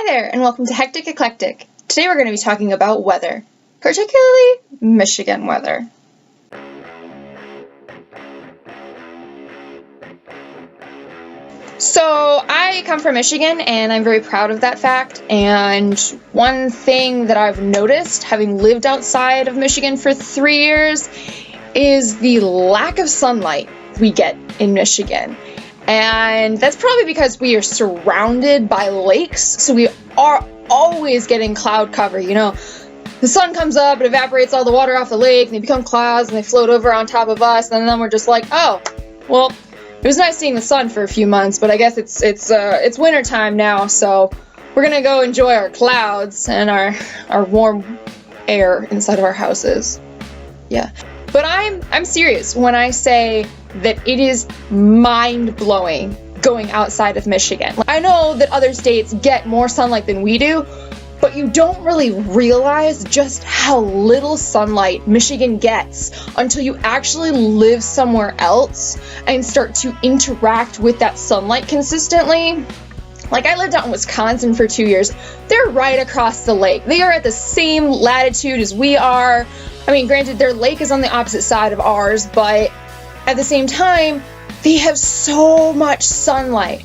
Hi there, and welcome to Hectic Eclectic. Today we're going to be talking about weather, particularly Michigan weather. So I come from Michigan, and I'm very proud of that fact. And one thing that I've noticed, having lived outside of Michigan for 3 years, is the lack of sunlight we get in Michigan. And that's probably because we are surrounded by lakes, so we are always getting cloud cover. You know, the sun comes up, it evaporates all the water off the lake, and they become clouds, and they float over on top of us, and then we're just like, oh, well, it was nice seeing the sun for a few months, but I guess it's winter time now, so we're gonna go enjoy our clouds and our warm air inside of our houses. Yeah. But I'm serious when I say that it is mind-blowing going outside of Michigan. I know that other states get more sunlight than we do, but you don't really realize just how little sunlight Michigan gets until you actually live somewhere else and start to interact with that sunlight consistently. Like, I lived out in Wisconsin for 2 years. They're right across the lake. They are at the same latitude as we are. I mean, granted, their lake is on the opposite side of ours, but at the same time, they have so much sunlight.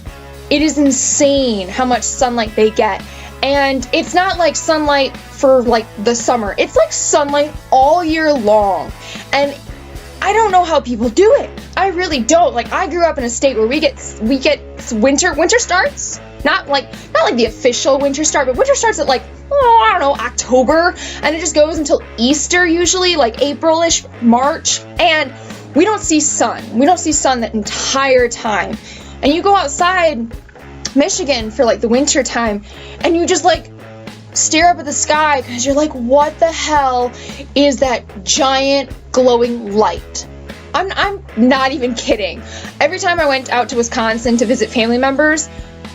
It is insane how much sunlight they get. And it's not like sunlight for like the summer. It's like sunlight all year long. And I don't know how people do it. I really don't. Like, I grew up in a state where we get winter starts. Not like the official winter start, but winter starts at like, I don't know, October, and it just goes until Easter usually, like April-ish, March, and we don't see sun. We don't see sun that entire time. And you go outside Michigan for like the winter time, and you just like stare up at the sky because you're like, what the hell is that giant glowing light? I'm not even kidding. Every time I went out to Wisconsin to visit family members,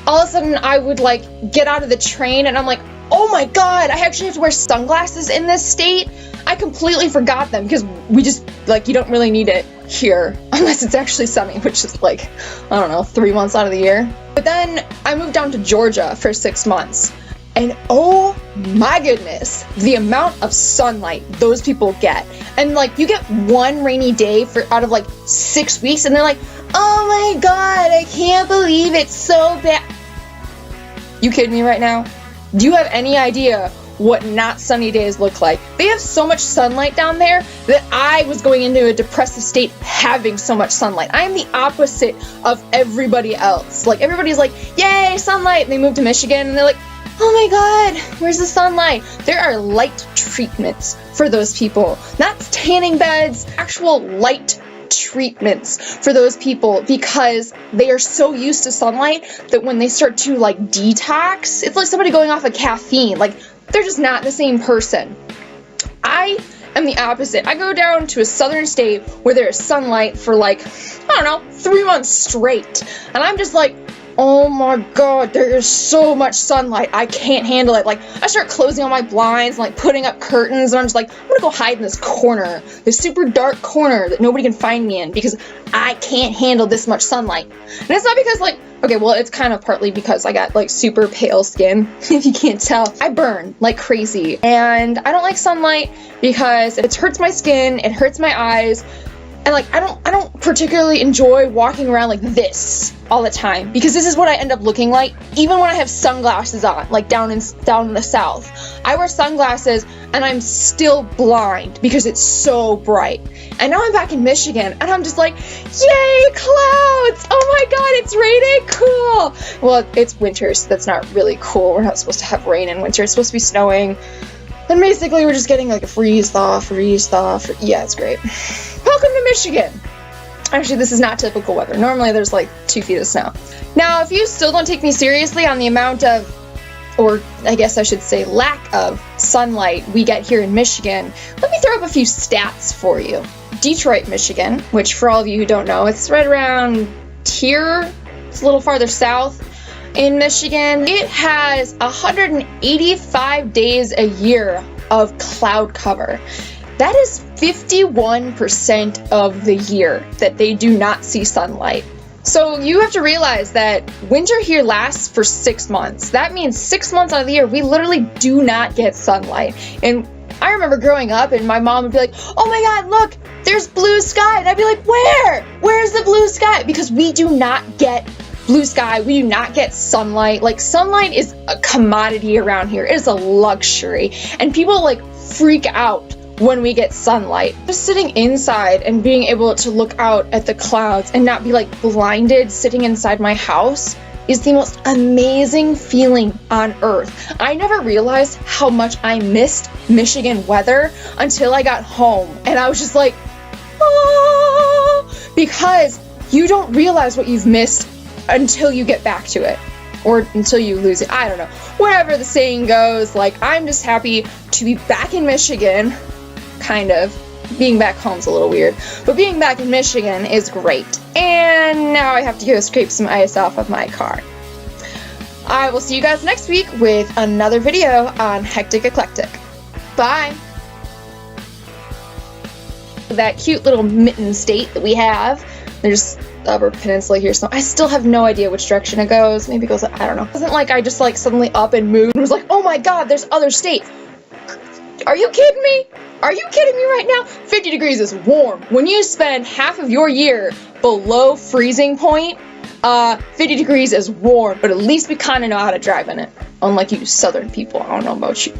all of a sudden I would like get out of the train and I'm like, oh my god, I actually have to wear sunglasses in this state. I completely forgot them because we just, like, you don't really need it here unless it's actually sunny, which is like, I don't know, 3 months out of the year. But then I moved down to Georgia for 6 months, and oh my goodness, the amount of sunlight those people get. And like, you get one rainy day out of like 6 weeks, and they're like, oh my god, I can't believe it's so bad. You kidding me right now? Do you have any idea what not sunny days look like? They have so much sunlight down there that I was going into a depressive state having so much sunlight. I am the opposite of everybody else. Like, everybody's like, yay, sunlight, and they move to Michigan and they're like, oh my god, where's the sunlight? There are light treatments for those people. Not tanning beds, actual light treatments for those people, because they are so used to sunlight that when they start to like detox, it's like somebody going off of caffeine. Like, they're just not the same person. I am the opposite. I go down to a southern state where there is sunlight for like, I don't know, 3 months straight, and I'm just like, oh my god, there is so much sunlight, I can't handle it. Like, I start closing all my blinds and like putting up curtains, and I'm just like, I'm gonna go hide in this corner, this super dark corner that nobody can find me in, because I can't handle this much sunlight. And it's not because like, okay, well, it's kind of partly because I got like super pale skin, if you can't tell. I burn like crazy, and I don't like sunlight because it hurts my skin, it hurts my eyes. And like, I don't particularly enjoy walking around like this all the time, because this is what I end up looking like even when I have sunglasses on, like down in the south. I wear sunglasses and I'm still blind because it's so bright. And now I'm back in Michigan and I'm just like, yay, clouds! Oh my god, it's raining, cool! Well, it's winter, so that's not really cool. We're not supposed to have rain in winter. It's supposed to be snowing. And basically we're just getting like a freeze thaw. Yeah, it's great. Welcome to Michigan. Actually, this is not typical weather. Normally there's like 2 feet of snow. Now, if you still don't take me seriously on the amount of, or I guess I should say lack of, sunlight we get here in Michigan, let me throw up a few stats for you. Detroit, Michigan, which for all of you who don't know, it's right around here. It's a little farther south. In Michigan, it has 185 days a year of cloud cover. That is 51% of the year that they do not see sunlight. So you have to realize that winter here lasts for 6 months. That means 6 months out of the year, we literally do not get sunlight. And I remember growing up and my mom would be like, oh my God, look, there's blue sky. And I'd be like, where? Where's the blue sky? Because we do not get blue sky. We do not get sunlight. Like, sunlight is a commodity around here. It is a luxury. And people like freak out when we get sunlight. Just sitting inside and being able to look out at the clouds and not be like blinded sitting inside my house is the most amazing feeling on earth. I never realized how much I missed Michigan weather until I got home, and I was just like, oh, because you don't realize what you've missed until you get back to it, or until you lose it. I don't know. Wherever the saying goes, like, I'm just happy to be back in Michigan, kind of. Being back home's a little weird, but being back in Michigan is great. And now I have to go scrape some ice off of my car. I will see you guys next week with another video on Hectic Eclectic. Bye! That cute little Mitten state that we have. There's the Upper Peninsula here, so I still have no idea which direction it goes. Maybe it goes, I don't know. It wasn't like I just like suddenly up and moved and was like, oh my God, there's other states. Are you kidding me? Are you kidding me right now? 50 degrees is warm. When you spend half of your year below freezing point, 50 degrees is warm, but at least we kind of know how to drive in it. Unlike you southern people, I don't know about you.